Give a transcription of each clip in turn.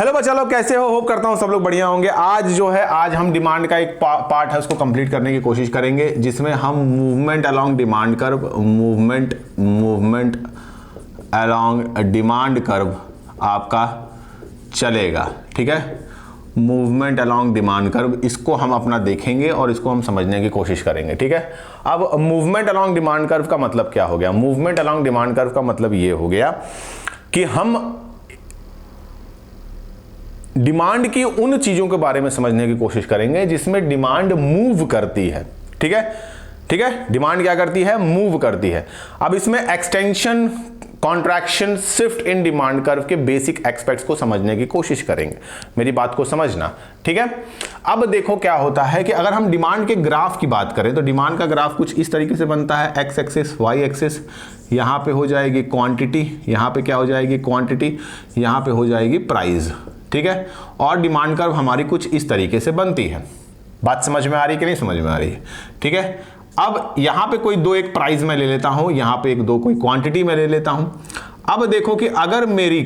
Hello बच्चा लोग, कैसे हो? होप करता हूं सब लोग बढ़िया होंगे। आज हम डिमांड का एक पार्ट है उसको कंप्लीट करने की कोशिश करेंगे, जिसमें हम movement along demand curve, movement along demand curve आपका चलेगा। ठीक है, मूवमेंट अलोंग डिमांड कर्व, इसको हम अपना देखेंगे और इसको हम समझने की कोशिश करेंगे। ठीक है, अब मूवमेंट अलोंग डिमांड कर्व का मतलब क्या हो गया? मूवमेंट अलोंग डिमांड कर्व का मतलब ये हो गया कि हम डिमांड की उन चीजों के बारे में समझने की कोशिश करेंगे जिसमें डिमांड मूव करती है। ठीक है, डिमांड क्या करती है? मूव करती है। अब इसमें extension, contraction, shift in demand curve के बेसिक एस्पेक्ट्स को समझने की कोशिश करेंगे। मेरी बात को समझना। ठीक है, अब देखो क्या होता है कि अगर हम डिमांड के ग्राफ की बात करें तो डिमांड का ग्राफ कुछ इस तरीके से बनता है। एक्स एक्सिस, वाई एक्सिस, यहां पे हो जाएगी क्वांटिटी, यहां पे क्या हो जाएगी? क्वांटिटी, यहां पे हो जाएगी प्राइस। ठीक है, और डिमांड कर्व हमारी कुछ इस तरीके से बनती है। बात समझ में आ रही है कि नहीं समझ में आ रही है? ठीक है, अब यहां पे कोई दो, एक प्राइस मैं ले लेता हूं, यहां पे एक दो कोई क्वांटिटी मैं ले लेता हूं। अब देखो कि अगर मेरी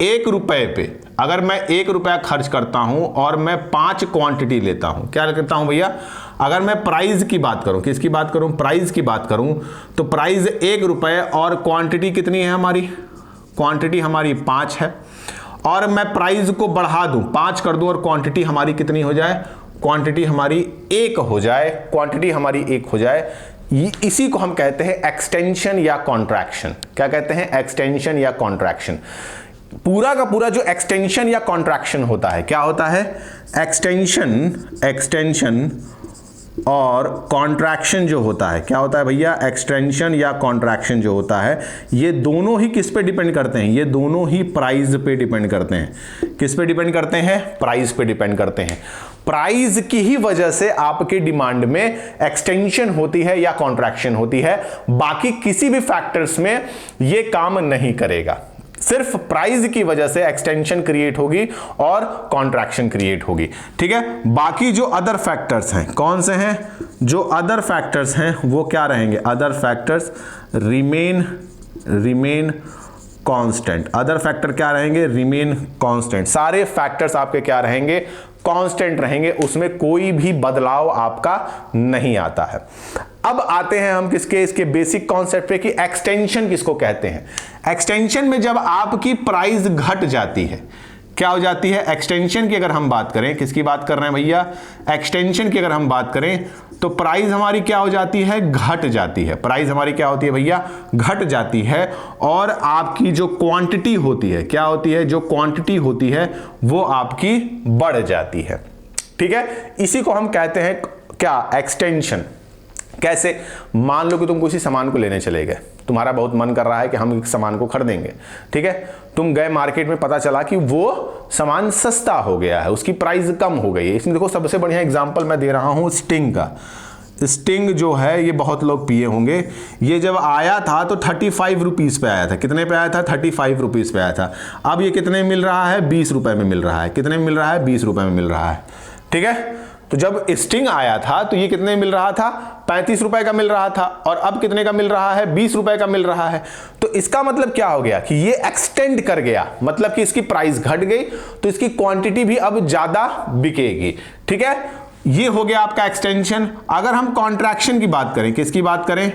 1 रुपए पे, अगर मैं 1 रुपया खर्च करता हूं और मैं 5 क्वांटिटी लेता हूं, क्या करता हूं भैया? अगर मैं प्राइस की बात करूं, किसकी बात करूं? प्राइस की बात करूं, तो प्राइस 1 रुपए और क्वांटिटी कितनी है हमारी? क्वांटिटी हमारी 5 है। और मैं प्राइस को बढ़ा दूं, 5 कर दूं और क्वांटिटी हमारी कितनी हो जाए? क्वांटिटी हमारी 1 हो जाए। क्वांटिटी हमारी 1 हो जाए। इसी को हम कहते हैं एक्सटेंशन या कॉन्ट्रैक्शन। क्या कहते हैं? एक्सटेंशन या कॉन्ट्रैक्शन। पूरा का पूरा जो एक्सटेंशन या कॉन्ट्रैक्शन होता है, क्या होता है? एक्सटेंशन और कॉन्ट्रैक्शन जो होता है, क्या होता है भैया? एक्सटेंशन या कॉन्ट्रैक्शन जो होता है, ये दोनों ही किस पे डिपेंड करते हैं? ये दोनों ही प्राइस पे डिपेंड करते हैं। किस पे डिपेंड करते हैं? प्राइस पे डिपेंड करते हैं। प्राइस की ही वजह से आपके डिमांड में एक्सटेंशन होती है या कॉन्ट्रैक्शन होती है। बाकी किसी भी फैक्टर्स में ये काम नहीं करेगा। सिर्फ प्राइस की वजह से एक्सटेंशन क्रिएट होगी और कॉन्ट्रैक्शन क्रिएट होगी। ठीक है, बाकी जो अदर फैक्टर्स हैं, कौन से हैं? जो अदर फैक्टर्स हैं वो क्या रहेंगे? Other factors remain constant. Other factor क्या रहेंगे? Remain constant. सारे फैक्टर्स आपके क्या रहेंगे? कांस्टेंट रहेंगे, उसमें कोई भी बदलाव आपका नहीं आता है। अब आते हैं हम किसके? इसके बेसिक कॉन्सेप्ट पे कि एक्सटेंशन किसको कहते हैं। एक्सटेंशन में जब आपकी प्राइस घट जाती है, क्या हो जाती है? एक्सटेंशन की अगर हम बात करें, किसकी बात कर रहे हैं भैया? एक्सटेंशन की अगर हम बात करें तो प्राइस हमारी क्या हो जाती है? घट जाती है। प्राइस हमारी क्या होती है भैया? घट जाती है। और आपकी जो क्वांटिटी होती है, क्या होती है? जो क्वांटिटी होती है वो आपकी बढ़ जाती है। ठीक है, इसी को हम कहते हैं क्या? एक्सटेंशन। कैसे? मान लो कि तुम किसी सामान को लेने चले गए, तुम्हारा बहुत मन कर रहा है कि हम इस सामान को खरीदेंगे। ठीक है, तुम गए मार्केट में, पता चला कि वो सामान सस्ता हो गया है, उसकी प्राइस कम हो गई है। इसमें देखो सबसे बढ़िया एग्जांपल मैं दे रहा हूं स्टिंग का। स्टिंग जो है ये बहुत लोग पिए होंगे। ये जब आया था तो 35 रुपीज पे आया था। कितने पे आया था? 35 रुपीज पे आया था। अब ये कितने मिल रहा है? 20 रुपए में मिल रहा है। कितने में मिल रहा है? 20 रुपए में मिल रहा है। ठीक है, तो जब स्टिंग आया था तो ये कितने मिल रहा था? 35 रुपए का मिल रहा था। और अब कितने का मिल रहा है? 20 रुपए का मिल रहा है। तो इसका मतलब क्या हो गया कि ये एक्सटेंड कर गया, मतलब कि इसकी प्राइस घट गई तो इसकी क्वांटिटी भी अब ज्यादा बिकेगी। ठीक है, ये हो गया आपका एक्सटेंशन। अगर हम कॉन्ट्रैक्शन की बात करें, किसकी बात करें?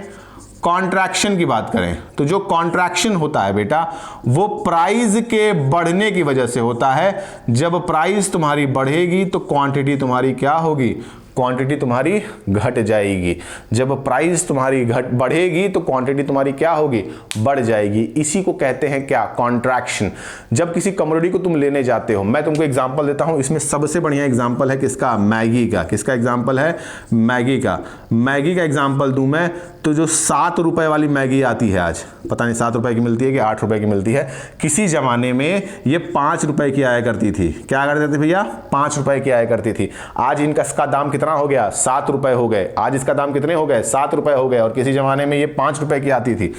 कॉन्ट्रैक्शन की बात करें तो जो कॉन्ट्रैक्शन होता है बेटा, वो प्राइस के बढ़ने की वजह से होता है। जब प्राइस तुम्हारी बढ़ेगी तो क्वांटिटी तुम्हारी क्या होगी? क्वांटिटी तुम्हारी घट जाएगी। जब प्राइस तुम्हारी बढ़ेगी तो क्वांटिटी तुम्हारी क्या होगी? बढ़ जाएगी। इसी को कहते हैं क्या? कॉन्ट्रैक्शन। जब किसी कमोडिटी को तुम लेने जाते हो, मैं तुमको एग्जांपल देता हूं, इसमें सबसे बढ़िया एग्जांपल है किसका? मैगी का। किसका एग्जांपल है? मैगी का। मैगी का एग्जांपल दूं मैं तो जो 7 रुपए वाली मैगी आती है आज, पता नहीं 7 रुपए की मिलती है कि 8 रुपए की मिलती है, किसी जमाने में ये 5 रुपए की आया करती थी। क्या करते थे भैया? 5 रुपए की आया करती थी। आज इनका इसका दाम कितना हो गया? 7 रुपए हो गए। आज इसका दाम कितने हो गए? 7 रुपए हो गए। और किसी जमाने में ये 5 रुपए की आती थी।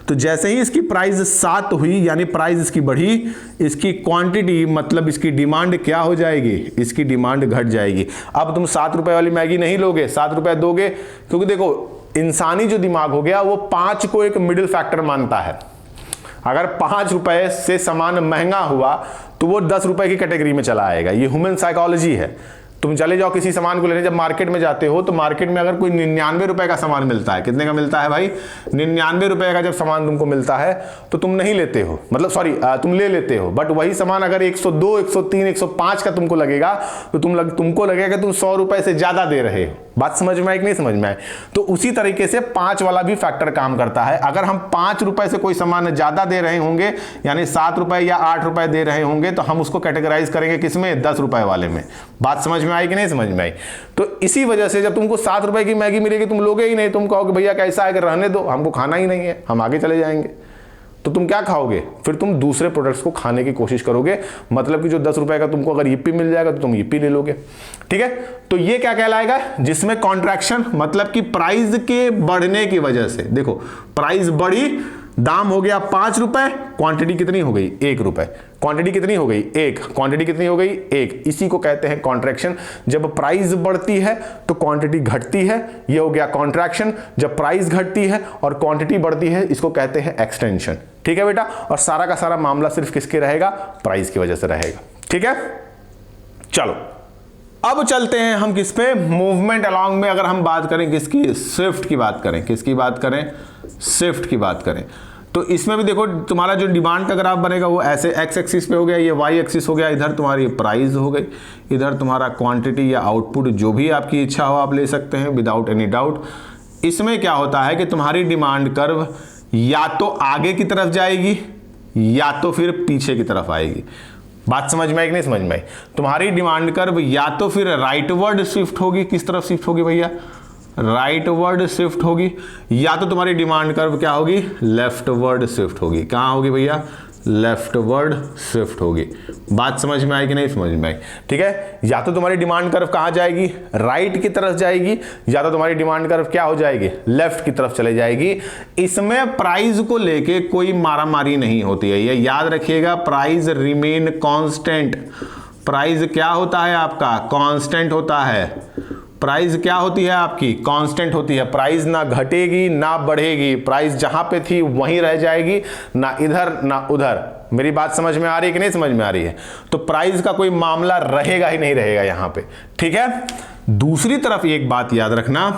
तो जैसे ही इसकी प्राइस 7 हुई, यानी प्राइस इसकी बढ़ी, इसकी क्वांटिटी मतलब इसकी डिमांड क्या हो जाएगी? इसकी डिमांड घट जाएगी। अब तुम 7 रुपए वाली मैगी नहीं लोगे, 7 रुपए दोगे, क्योंकि देखो इंसानी जो दिमाग हो गया वो 5 को एक मिडिल फैक्टर मानता है। अगर 5 रुपए से सामान महंगा हुआ तो वो 10 रुपए की कैटेगरी में चला आएगा। ये ह्यूमन साइकोलॉजी है। तुम चले जाओ किसी सामान को लेने, जब मार्केट में जाते हो तो मार्केट में अगर कोई 99 रुपए का सामान मिलता है, कितने का मिलता है भाई, 99 रुपए का जब सामान तुमको मिलता है तो तुम नहीं लेते हो, मतलब सॉरी तुम ले लेते हो, बट वही सामान अगर 102, 103, 105 का तुमको लगेगा तो तुमको लगेगा तुम 100 रुपए से ज्यादा दे रहे हो। बात समझ में आई कि नहीं समझ में आई? तो उसी तरीके से 5 वाला भी फैक्टर काम करता है। अगर हम 5 रुपए से कोई सामान ज्यादा दे रहे होंगे, यानी 7 रुपए या 8 रुपए दे रहे होंगे, तो हम उसको कैटेगराइज करेंगे किसमें, 10 रुपए वाले में। बात समझ में आई कि नहीं समझ में आई? तो इसी वजह से जब तुमको 7 रुपए की मैगी मिलेगी तुम लोगे ही नहीं, तुम कहोगे भैया कैसा है कि रहने दो, हमको खाना ही नहीं है, हम आगे चले जाएंगे। तो तुम क्या खाओगे, फिर तुम दूसरे प्रोडक्ट्स को खाने की कोशिश करोगे। मतलब कि जो 10 रुपए का तुमको अगर yippee मिल जाएगा तो तुम yippee ले लोगे। ठीक है, तो ये क्या कहलाएगा, जिसमें कॉन्ट्रैक्शन, मतलब कि प्राइस के बढ़ने की वजह से, देखो प्राइस बढ़ी, दाम हो गया 5 रुपए, क्वांटिटी कितनी हो गई, 1 रुपए, क्वांटिटी कितनी हो गई, 1, क्वांटिटी कितनी हो गई, 1। इसी को कहते हैं कॉन्ट्रैक्शन। जब प्राइस बढ़ती है तो क्वांटिटी घटती है, ये हो गया कॉन्ट्रैक्शन। जब प्राइस घटती है और क्वांटिटी बढ़ती है, इसको कहते हैं एक्सटेंशन। ठीक है बेटा, और सारा का सारा मामला सिर्फ किसके रहेगा, प्राइस की वजह से रहेगा। ठीक है, चलो अब चलते हैं हम किस पे, मूवमेंट अलॉन्ग में। अगर हम बात करें किसकी, स्विफ्ट की बात करें, किसकी बात करें, स्विफ्ट की बात करें, तो इसमें भी देखो तुम्हारा जो डिमांड का ग्राफ बनेगा वो ऐसे एक्स एक्सिस पे हो गया, ये वाई एक्सिस हो गया, इधर तुम्हारी प्राइस हो गई, इधर तुम्हारा क्वांटिटी या आउटपुट, जो भी आपकी इच्छा हो आप ले सकते हैं विदाउट एनी डाउट। इसमें क्या होता है कि तुम्हारी डिमांड कर्व या तो आगे की तरफ जाएगी या तो फिर पीछे की तरफ आएगी। बात समझ में आई कि नहीं समझ में आई? तुम्हारी डिमांड कर्व या तो फिर राइटवर्ड शिफ्ट होगी, किस तरफ शिफ्ट होगी भैया, राइटवर्ड शिफ्ट होगी, या तो तुम्हारी डिमांड कर्व क्या होगी, लेफ्टवर्ड शिफ्ट होगी। कहां होगी भैया, लेफ्टवर्ड शिफ्ट होगी। बात समझ में आई कि नहीं समझ में आई? ठीक है, या तो तुम्हारी डिमांड कर्व कहां जाएगी, राइट की तरफ जाएगी, या तो तुम्हारी डिमांड कर्व क्या हो जाएगी, लेफ्ट की तरफ चले जाएगी। इसमें प्राइस को लेके कोई मारामारी नहीं होती है, ये याद रखिएगा। Price remain constant. प्राइस क्या होता है आपका, कांस्टेंट होता है। प्राइस क्या होती है आपकी, कांस्टेंट होती है। प्राइस ना घटेगी ना बढ़ेगी, प्राइस जहां पे थी वहीं रह जाएगी, ना इधर ना उधर। मेरी बात समझ में आ रही है कि नहीं समझ में आ रही है? तो प्राइस का कोई मामला रहेगा ही नहीं रहेगा यहां पे। ठीक है, दूसरी तरफ एक बात याद रखना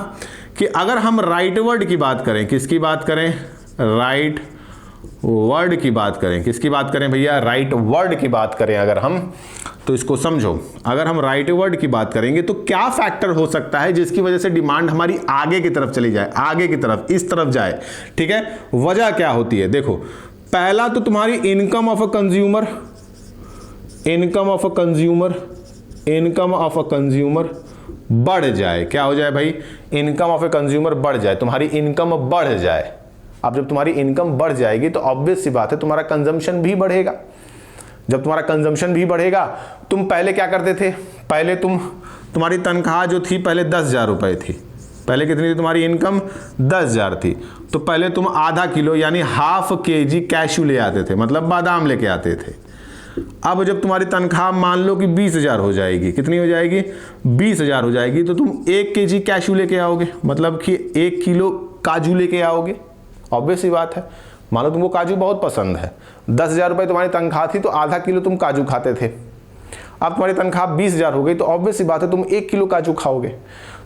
कि अगर हम राइट वर्ड की बात करें, किसकी बात करें, राइट वर्ड की बात करें, किसकी बात करें भैया, राइट वर्ड की बात करें अगर हम, तो इसको समझो। अगर हम राइट वर्ड की बात करेंगे तो क्या फैक्टर हो सकता है जिसकी वजह से डिमांड हमारी आगे की तरफ चली जाए, आगे की तरफ, इस तरफ जाए। ठीक है, वजह क्या होती है, देखो पहला तो तुम्हारी income of a consumer, income of a consumer, income of a consumer बढ़ जाए। क्या हो जाए भाई, इनकम ऑफ ए कंज्यूमर बढ़ जाए, तुम्हारी इनकम बढ़ जाए। अब जब तुम्हारी इनकम बढ़ जाएगी तो ऑब्वियस सी बात है तुम्हारा कंजम्पशन भी बढ़ेगा। जब तुम्हारा कंजम्पशन भी बढ़ेगा, तुम पहले क्या करते थे, पहले तुम्हारी तनख्वाह जो थी पहले 10,000 रुपए थी, पहले कितनी थी तुम्हारी इनकम, 10,000 थी, तो पहले तुम आधा किलो यानी ½ kg कैशू ले आते थे, मतलब बादाम लेके आते थे। अब जब तुम्हारी तनख्वाह मान लो कि 20,000 हो जाएगी, कितनी हो जाएगी, 20,000 हो जाएगी, तो तुम 1 kg कैशू लेके आओगे, मतलब कि 1 किलो काजू लेके आओगे। ऑब्वियस ही बात है, मानो तुमको काजू बहुत पसंद है, 10,000 रुपए तुम्हारी तनख्वाह थी तो आधा किलो तुम काजू खाते थे। अब तुम्हारी तनख्वाह 20,000 हो गई तो ऑब्वियस सी बात है तुम 1 किलो काजू खाओगे।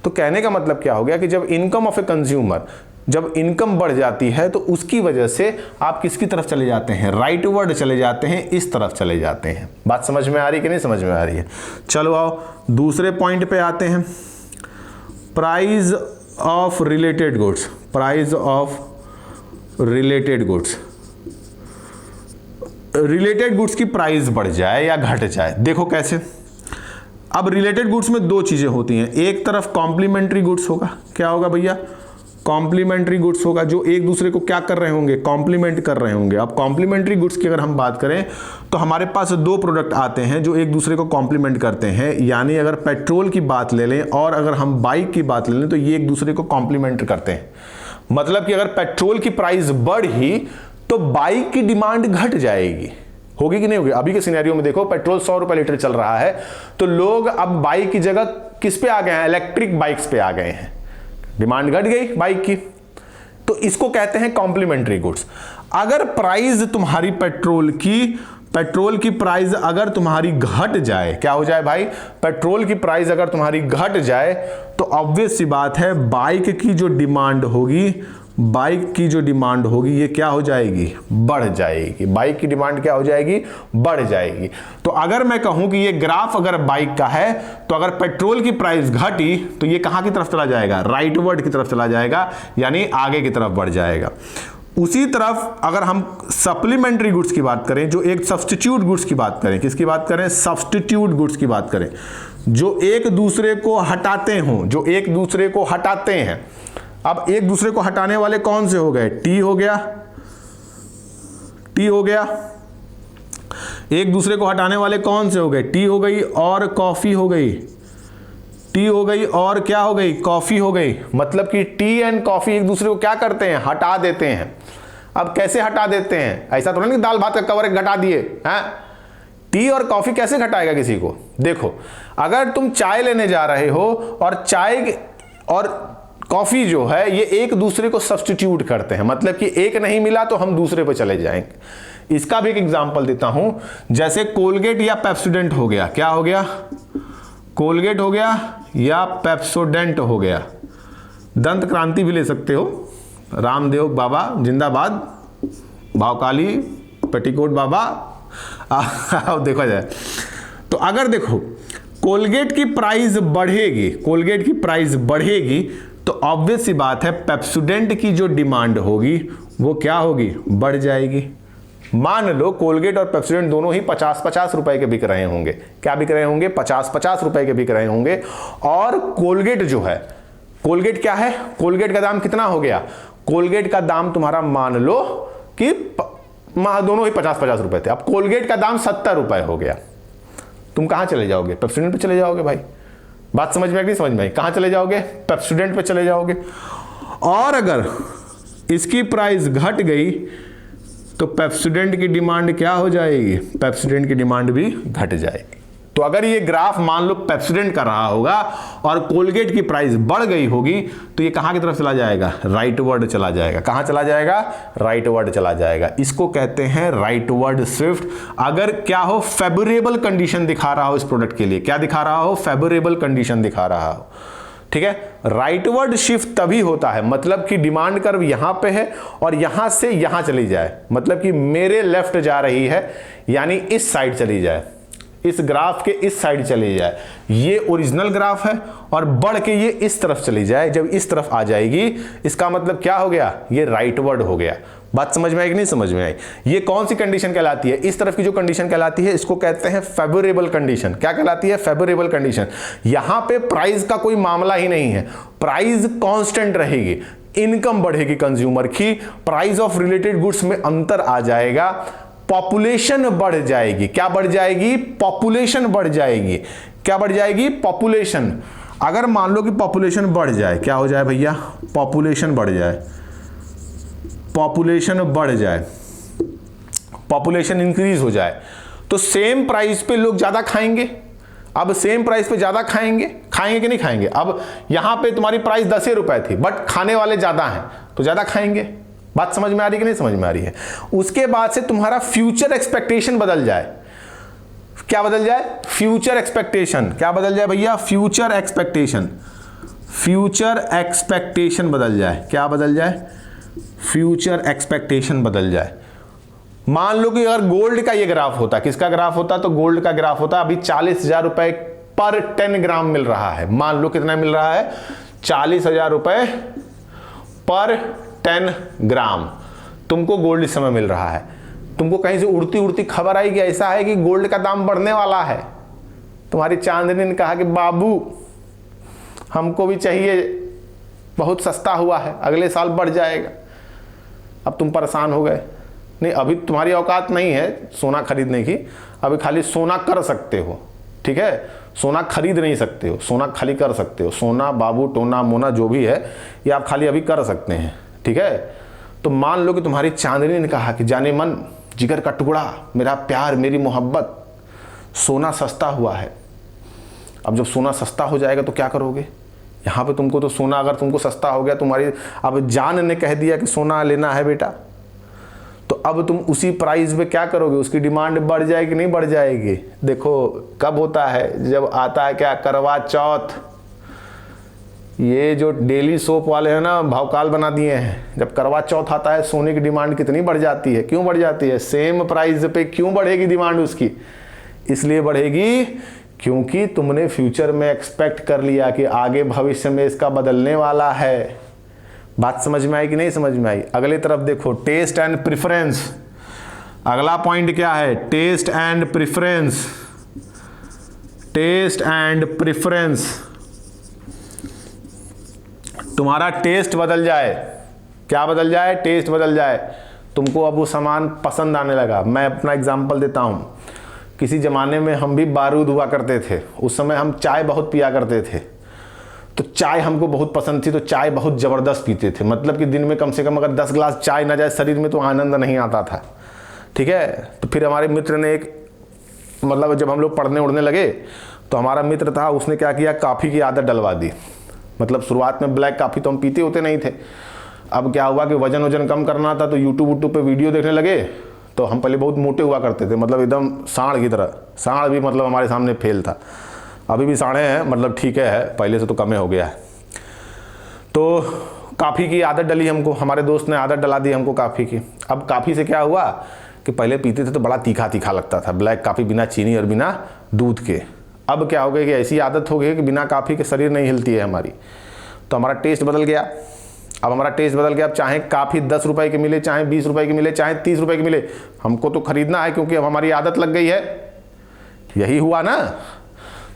तो कहने का मतलब क्या हो गया कि जब इनकम ऑफ ए कंज्यूमर, जब इनकम बढ़ जाती है तो उसकी वजह से आप किसकी तरफ चले जाते हैं, राइट वर्ड चले जाते हैं, इस तरफ चले जाते हैं। बात समझ में आ रही है कि नहीं समझ में आ रही है? चलो आओ दूसरे पॉइंट पे आते हैं, price of related goods. Price of related goods, related goods की प्राइस बढ़ जाए या घट जाए, देखो कैसे। अब रिलेटेड गुड्स में दो चीजें होती हैं, एक तरफ कॉम्प्लीमेंट्री गुड्स होगा, क्या होगा भैया, कॉम्प्लीमेंट्री गुड्स होगा, जो एक दूसरे को क्या कर रहे होंगे, कॉम्प्लीमेंट कर रहे होंगे। अब कॉम्प्लीमेंट्री गुड्स की अगर हम बात करें तो हमारे पास दो प्रोडक्ट आते हैं जो एक दूसरे को कॉम्प्लीमेंट करते हैं, यानी अगर पेट्रोल की बात ले लें और अगर हम बाइक की बात ले लें तो ये एक दूसरे को कॉम्प्लीमेंट करते हैं। मतलब कि अगर पेट्रोल की प्राइस बढ़ी तो बाइक की डिमांड घट जाएगी, होगी कि नहीं होगी? अभी के सिनेरियो में देखो पेट्रोल 100 रुपए लीटर चल रहा है तो लोग अब बाइक की जगह किस पे आ गए हैं, इलेक्ट्रिक बाइक्स पे आ गए हैं, डिमांड घट गई बाइक की। तो इसको कहते हैं कॉम्प्लीमेंट्री गुड्स। अगर प्राइस तुम्हारी पेट्रोल की प्राइस अगर तुम्हारी घट जाए, क्या हो जाए भाई, पेट्रोल की प्राइस अगर तुम्हारी घट जाए तो ऑब्वियस सी बात है बाइक की जो डिमांड होगी ये क्या हो जाएगी, बढ़ जाएगी। बाइक की डिमांड क्या हो जाएगी, बढ़ जाएगी। तो अगर मैं कहूं कि ये ग्राफ अगर बाइक का है तो अगर पेट्रोल की प्राइस घटी तो ये कहां की तरफ चला जाएगा, राइटवर्ड की तरफ चला जाएगा, यानी आगे की तरफ बढ़ जाएगा। उसी तरफ अगर हम सप्लीमेंट्री गुड्स की बात करें, जो एक सब्स्टिट्यूट गुड्स की बात करें, किसकी बात करें, सब्स्टिट्यूट गुड्स की बात करें, जो एक दूसरे को हटाते हैं। अब एक दूसरे को हटाने वाले कौन से हो गए, टी हो गया, एक दूसरे को हटाने वाले कौन से हो गए, टी हो गई और कॉफी हो गई, और क्या हो गई, कॉफी हो गई। मतलब कि टी एंड कॉफी एक दूसरे को क्या करते हैं, हटा देते हैं। अब कैसे हटा देते हैं, ऐसा तो नहीं दाल भात का कवर एक घटा दिए हैं। टी और कॉफी कैसे घटाएगा किसी को, देखो अगर तुम चाय लेने जा रहे हो और चाय और कॉफी जो है ये एक दूसरे को सब्स्टिट्यूट करते हैं, मतलब कि एक नहीं मिला तो हम दूसरे पे चले जाएंगे। इसका भी एक एग्जांपल देता हूं, जैसे कोलगेट या पेप्सोडेंट हो गया, क्या हो गया, कोलगेट हो गया या पेप्सोडेंट हो गया। दंत क्रांति भी ले सकते हो, रामदेव बाबा जिंदाबाद, भावकाली पेटीकोट बाबा, देखा जाए तो अगर देखो कोलगेट की प्राइस बढ़ेगी तो ऑब्वियस सी बात है पेप्सोडेंट की जो डिमांड होगी वो क्या होगी, बढ़ जाएगी। मान लो कोलगेट और पेप्सोडेंट दोनों ही 50-50 रुपए के बिक रहे होंगे, क्या बिक रहे होंगे, 50-50 रुपए के बिक रहे होंगे। और कोलगेट जो है, कोलगेट क्या है, कोलगेट का दाम कितना हो गया, कोलगेट का दाम तुम्हारा मान लो कि दोनों ही 50-50 रुपए थे, अब कोलगेट का दाम 70 रुपए हो गया। तुम कहां चले जाओगे, पेप्सोडेंट पे चले जाओगे भाई। बात समझ में आई, नहीं समझ में आई, कहां चले जाओगे, पेप्सोडेंट पे चले जाओगे। और अगर इसकी प्राइस घट गई तो पेप्सोडेंट की डिमांड क्या हो जाएगी, पेप्सोडेंट की डिमांड भी घट जाएगी। तो अगर ये ग्राफ मान लो पेप्सोडेंट का रहा होगा और कोलगेट की प्राइस बढ़ गई होगी तो ये कहां की तरफ चला जाएगा, राइटवर्ड चला जाएगा। कहां चला जाएगा, राइटवर्ड चला जाएगा। इसको कहते हैं राइटवर्ड शिफ्ट। अगर क्या हो, फेवरेबल कंडीशन दिखा रहा हो इस प्रोडक्ट के लिए, क्या दिखा रहा हो, फेवरेबल कंडीशन दिखा रहा हो, ठीक है। राइटवर्ड शिफ्ट तभी होता है, मतलब कि डिमांड कर्व यहां पे है और यहां से यहां चली जाए, मतलब कि मेरे लेफ्ट जा रही है यानी इस साइड चली जाए, इस ग्राफ के इस साइड चली जाए। ये ओरिजिनल ग्राफ है और बढ़ के ये इस तरफ चली जाए। जब इस तरफ आ जाएगी इसका मतलब क्या हो गया, ये राइटवर्ड हो गया। बात समझ में आई कि नहीं समझ में आई। ये कौन सी कंडीशन कहलाती है, इस तरफ की जो कंडीशन कहलाती है इसको कहते हैं फेवरेबल कंडीशन। क्या कहलाती है, फेवरेबल कंडीशन। यहां पे प्राइस का कोई मामला ही नहीं है, प्राइस कांस्टेंट रहेगी, इनकम बढ़ेगी कंज्यूमर की, प्राइस ऑफ रिलेटेड गुड्स में अंतर आ जाएगा, पॉपुलेशन बढ़ जाएगी। क्या बढ़ जाएगी, पॉपुलेशन बढ़ जाएगी। क्या बढ़ जाएगी, पॉपुलेशन। अगर मान लो कि पॉपुलेशन बढ़ जाए, क्या हो जाए भैया, पॉपुलेशन बढ़ जाए, पॉपुलेशन बढ़ जाए, पॉपुलेशन इंक्रीज हो जाए तो सेम प्राइस पे लोग ज्यादा खाएंगे। अब सेम प्राइस पे ज्यादा खाएंगे कि नहीं खाएंगे। अब यहां पे तुम्हारी प्राइस 10 रुपए थी बट खाने वाले ज्यादा हैं तो ज्यादा खाएंगे। बात समझ में आ रही कि नहीं समझ में आ रही है। उसके बाद से तुम्हारा फ्यूचर एक्सपेक्टेशन बदल जाए। क्या बदल जाए, फ्यूचर एक्सपेक्टेशन। क्या बदल जाए भैया, फ्यूचर एक्सपेक्टेशन। फ्यूचर एक्सपेक्टेशन बदल जाए। क्या बदल जाए, फ्यूचर एक्सपेक्टेशन बदल जाए। मान लो कि अगर गोल्ड का ये ग्राफ होता, किसका ग्राफ होता, तो गोल्ड का ग्राफ होता, अभी 40,000 रुपए पर 10 ग्राम मिल रहा है। मान लो कितना मिल रहा है, 40,000 रुपए पर 10 ग्राम तुमको गोल्ड इस समय मिल रहा है। तुमको कहीं से उड़ती उड़ती खबर आई कि ऐसा है कि गोल्ड का दाम बढ़ने वाला है। तुम्हारी चांदनी ने कहा कि बाबू हमको भी चाहिए, बहुत सस्ता हुआ है, अगले साल बढ़ जाएगा। अब तुम परेशान हो गए। नहीं, अभी तुम्हारी औकात नहीं है सोना खरीदने की, अभी खाली सोना कर सकते हो, ठीक है। सोना खरीद नहीं सकते हो, सोना खाली कर सकते हो। सोना बाबू टोना मोना जो भी है ये आप खाली अभी कर सकते हैं, ठीक है। तो मान लो कि तुम्हारी चांदनी ने कहा कि जाने मन, जिगर का टुकड़ा, मेरा प्यार, मेरी मोहब्बत, सोना सस्ता हुआ है। अब जब सोना सस्ता हो जाएगा तो क्या करोगे। यहाँ पे तुमको तो सोना अगर तुमको सस्ता हो गया, तुम्हारी अब जान ने कह दिया कि सोना लेना है बेटा, तो अब तुम उसी प्राइस पे क्या करोगे, उसकी डिमांड बढ़ जाएगी नहीं बढ़ जाएगी। देखो कब होता है, जब आता है क्या, करवा चौथ। ये जो डेली सोप वाले हैं ना, भावकाल बना दिए हैं। जब करवा चौथ आता है सोने की डिमांड कितनी बढ़ जाती है। क्यों बढ़ जाती है, सेम प्राइस पे क्यों बढ़ेगी डिमांड उसकी, इसलिए बढ़ेगी क्योंकि तुमने फ्यूचर में एक्सपेक्ट कर लिया कि आगे भविष्य में इसका बदलने वाला है। बात समझ में आई कि नहीं समझ में आई। अगली तरफ देखो, टेस्ट एंड प्रेफरेंस। अगला पॉइंट क्या है, taste and preference. Taste and preference, तुम्हारा टेस्ट बदल जाए। क्या बदल जाए, टेस्ट बदल जाए। तुमको अब वो सामान पसंद आने लगा। मैं अपना एग्जांपल देता हूँ। किसी ज़माने में हम भी बारूद हुआ करते थे, उस समय हम चाय बहुत पिया करते थे। तो चाय हमको बहुत पसंद थी, तो चाय बहुत ज़बरदस्त पीते थे। मतलब कि दिन में कम से कम अगर 10 गिलास चाय ना जाए शरीर में तो आनंद नहीं आता था। ठीक है, तो फिर हमारे मित्र ने एक, मतलब जब हम लोग पढ़ने उड़ने लगे तो हमारा मित्र था, उसने क्या किया, कॉफ़ी की आदत डलवा दी। मतलब शुरुआत में ब्लैक कॉफ़ी तो हम पीते होते नहीं थे। अब क्या हुआ कि वजन कम करना था, तो यूट्यूब पे वीडियो देखने लगे। तो हम पहले बहुत मोटे हुआ करते थे, मतलब एकदम सांड की तरह। सांड भी मतलब हमारे सामने फेल था। अभी भी सांडे हैं, मतलब ठीक है, पहले से तो कम हो गया है। तो कॉफ़ी की आदत डली हमको, हमारे दोस्त ने आदत डला दी हमको कॉफ़ी की। अब कॉफ़ी से क्या हुआ कि पहले पीते थे तो बड़ा तीखा तीखा लगता था, ब्लैक कॉफ़ी बिना चीनी और बिना दूध के। अब क्या हो गया कि ऐसी आदत हो गई कि बिना कॉफ़ी के शरीर नहीं हिलती है हमारी। तो हमारा टेस्ट बदल गया। अब हमारा टेस्ट बदल गया। अब चाहे कॉफ़ी 10 रुपए की मिले, चाहे 20 रुपए की मिले, चाहे 30 रुपए की मिले, हमको तो खरीदना है, क्योंकि अब हमारी आदत लग गई है। यही हुआ ना।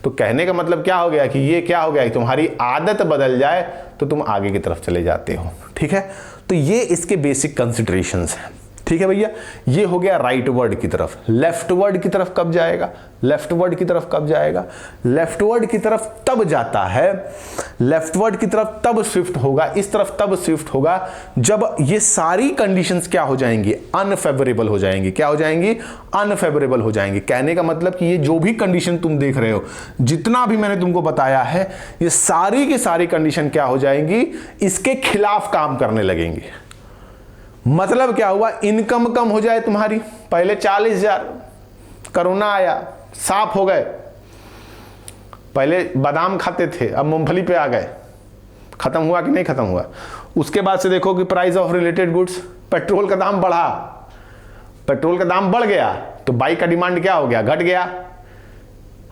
तो कहने का मतलब क्या हो गया कि ये क्या हो गया कि तुम्हारी आदत बदल जाए तो तुम आगे की तरफ चले जाते हो। ठीक है, तो ये इसके बेसिक कंसिडरेशंस हैं। ठीक है भैया, ये हो गया राइट वर्ड की तरफ। लेफ्ट वर्ड की तरफ कब जाएगा, लेफ्ट वर्ड की तरफ कब जाएगा, लेफ्ट वर्ड की तरफ तब जाता है, लेफ्ट वर्ड की तरफ तब शिफ्ट होगा, इस तरफ तब शिफ्ट होगा जब ये सारी कंडीशंस क्या हो जाएंगी, अनफेवरेबल हो जाएंगी। क्या हो जाएंगी, अनफेवरेबल हो जाएंगी। कहने का मतलब कि ये जो भी कंडीशन तुम देख रहे हो, जितना भी मैंने तुमको बताया है, ये सारी की सारी कंडीशन क्या हो जाएंगी, इसके खिलाफ काम करने लगेंगी। मतलब क्या हुआ, इनकम कम हो जाए तुम्हारी। पहले 40,000, कोरोना आया, साफ हो गए। पहले बादाम खाते थे, अब मूंगफली पे आ गए। खत्म हुआ कि नहीं खत्म हुआ। उसके बाद से देखो कि price of related goods, petrol का दाम बढ़ा, पेट्रोल का दाम बढ़ गया तो बाइक का डिमांड क्या हो गया, घट गया।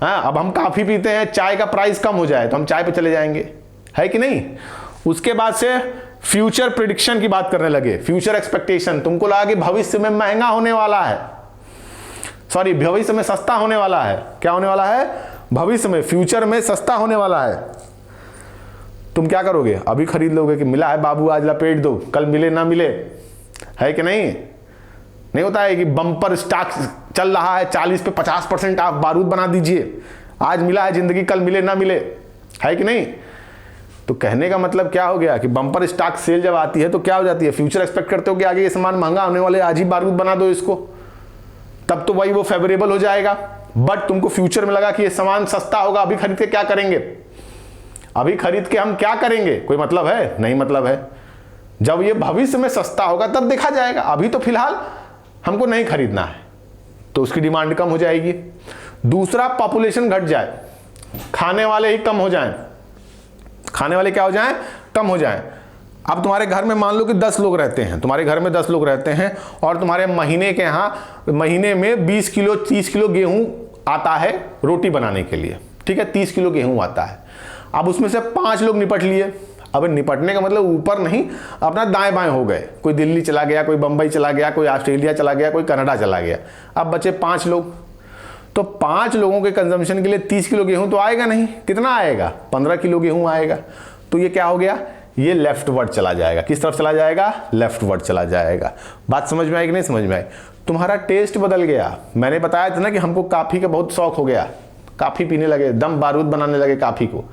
हाँ, अब हम कॉफी पीते हैं, चाय का प्राइस कम हो जाए तो हम चाय पे चले जाएंगे, है कि नहीं। उसके बाद से फ्यूचर प्रिडिक्शन की बात करने लगे, फ्यूचर एक्सपेक्टेशन। तुमको लगा कि भविष्य में महंगा होने वाला है, सॉरी भविष्य में सस्ता होने वाला है। क्या होने वाला है, भविष्य में, फ्यूचर में सस्ता होने वाला है। तुम क्या करोगे, अभी खरीद लोगे कि मिला है बाबू आज लपेट दो, कल मिले ना मिले, है कि नहीं होता है कि बम्पर स्टॉक चल रहा है 40 पे 50% आप बारूद बना दीजिए, आज मिला है जिंदगी, कल मिले ना मिले, है कि नहीं। तो कहने का मतलब क्या हो गया कि बम्पर स्टॉक सेल जब आती है तो क्या हो जाती है, फ्यूचर एक्सपेक्ट करते हो कि आगे ये सामान महंगा होने वाले, आज ही बारूद बना दो इसको, तब तो भाई वो फेवरेबल हो जाएगा। बट तुमको फ्यूचर में लगा कि ये सामान सस्ता होगा, अभी खरीद के क्या करेंगे, अभी खरीद के हम क्या करेंगे, कोई मतलब है, नहीं मतलब है। जब ये भविष्य में सस्ता होगा तब देखा जाएगा, अभी तो फिलहाल हमको नहीं खरीदना है, तो उसकी डिमांड कम हो जाएगी। दूसरा, पॉपुलेशन घट जाए, खाने वाले ही कम हो जाएं, खाने वाले क्या हो जाएं, कम हो जाएं। अब तुम्हारे घर में मान लो कि 10 लोग रहते हैं, तुम्हारे घर में 10 लोग रहते हैं और तुम्हारे महीने के यहाँ महीने में 20 किलो 30 किलो गेहूं आता है रोटी बनाने के लिए, ठीक है, 30 किलो गेहूं आता है। अब उसमें से 5 लोग निपट लिए। अब निपटने का मतलब ऊपर नहीं, अपना दाएं बाएं हो गए, कोई दिल्ली चला गया, कोई बंबई चला गया, कोई ऑस्ट्रेलिया चला गया, कोई कनाडा चला गया। अब बचे 5 लोग, तो 5 लोगों के कंजम्पशन के लिए 30 किलो गेहूं तो आएगा नहीं, कितना आएगा, 15 किलो गेहूं आएगा। तो ये क्या हो गया, ये लेफ्ट वर्ड चला जाएगा। किस तरफ चला जाएगा, लेफ्ट वर्ड चला जाएगा। बात समझ में आई कि नहीं समझ में आई। तुम्हारा टेस्ट बदल गया। मैंने बताया था ना कि हमको कॉफी का बहुत शौक हो गया, कॉफी पीने लगे, दम बारूद बनाने लगे कॉफी को।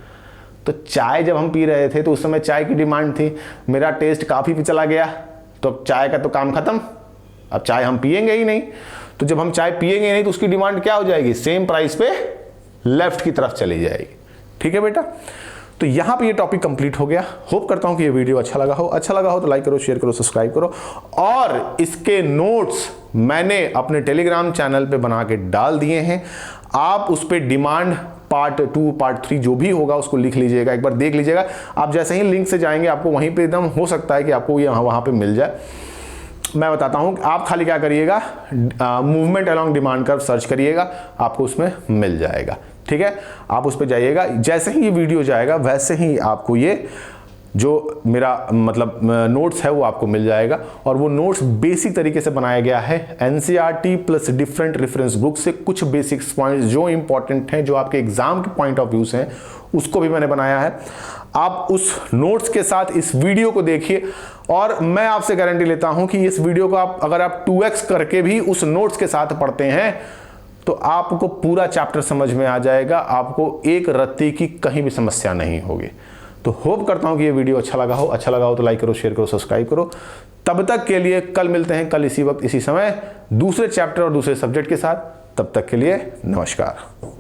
तो चाय जब हम पी रहे थे तो उस समय चाय की डिमांड थी, मेरा टेस्ट कॉफी पे चला गया, तो अब चाय का तो काम खत्म, अब चाय हम पिएंगे ही नहीं। तो जब हम चाय पिएंगे नहीं तो उसकी डिमांड क्या हो जाएगी, सेम प्राइस पे लेफ्ट की तरफ चली जाएगी। ठीक है बेटा, तो यहां पे ये टॉपिक कंप्लीट हो गया। होप करता हूं कि ये वीडियो अच्छा लगा हो तो लाइक करो, शेयर करो, सब्सक्राइब करो। और इसके नोट्स मैंने अपने टेलीग्राम चैनल पे बना के डाल दिए हैं, आप उस पे डिमांड पार्ट 2 पार्ट 3 जो भी होगा उसको लिख लीजिएगा, एक बार देख लीजिएगा। आप जैसे ही लिंक से जाएंगे आपको वहीं पे एकदम हो सकता है कि आपको ये वहां पे मिल जाए। मैं बताता हूं, आप खाली क्या करिएगा, movement along demand curve search करिएगा, आपको उसमें मिल जाएगा। ठीक है, आप उस पर जाइएगा, जैसे ही ये वीडियो जाएगा वैसे ही आपको ये जो मेरा मतलब नोट्स है वो आपको मिल जाएगा। और वो नोट्स बेसिक तरीके से बनाया गया है NCERT plus different reference book से, कुछ बेसिक्स पॉइंट्स जो इंपॉर्टेंट हैं, जो आपके एग्जाम के पॉइंट ऑफ व्यू से हैं, उसको भी मैंने बनाया है। आप उस नोट्स के साथ इस वीडियो को देखिए और मैं आपसे गारंटी लेता हूं कि इस वीडियो को आप अगर आप 2x करके भी उस नोट्स के साथ पढ़ते हैं तो आपको पूरा चैप्टर समझ में आ जाएगा, आपको एक रत्ती की कहीं भी समस्या नहीं होगी। तो होप करता हूं कि ये वीडियो अच्छा लगा हो तो लाइक करो, शेयर करो, सब्सक्राइब करो। तब तक के लिए कल मिलते हैं, कल इसी वक्त इसी समय दूसरे चैप्टर और दूसरे सब्जेक्ट के साथ। तब तक के लिए नमस्कार।